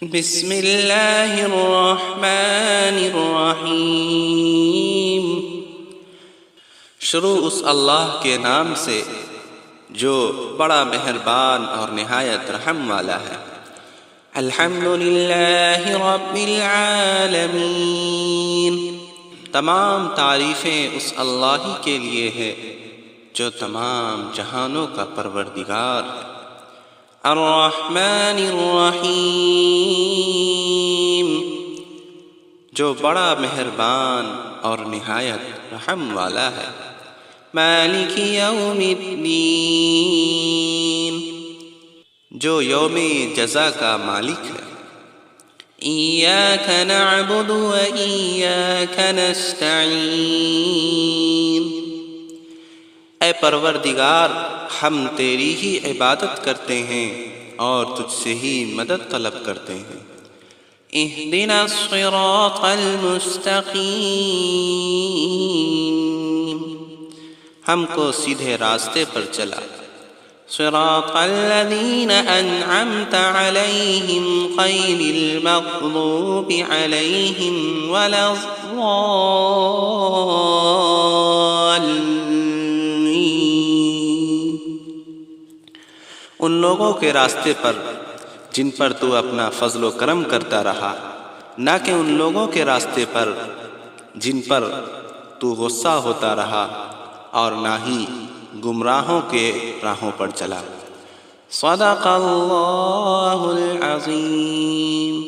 بسم اللہ الرحمن الرحیم۔ شروع اس اللہ کے نام سے جو بڑا مہربان اور نہایت رحم والا ہے۔ الحمدللہ رب العالمین، تمام تعریفیں اس اللہ ہی کے لیے ہے جو تمام جہانوں کا پروردگار ہے۔ الرحمن الرحیم، جو بڑا مہربان اور نہایت رحم والا ہے۔ مالک یوم الدین، جو یوم جزا کا مالک ہے۔ ایاک نعبد و ایاک نستعین، اے پروردگار ہم تیری ہی عبادت کرتے ہیں اور تجھ سے ہی مدد طلب کرتے ہیں۔ اہدنا الصراط المستقیم، ہم کو سیدھے راستے پر چلا۔ صراط الذین انعمت علیہم غیر المغضوب علیہم ولا الضالین، ان لوگوں کے راستے پر جن پر تو اپنا فضل و کرم کرتا رہا، نہ کہ ان لوگوں کے راستے پر جن پر تو غصہ ہوتا رہا، اور نہ ہی گمراہوں کے راہوں پر چلا۔ صدق اللہ العظیم۔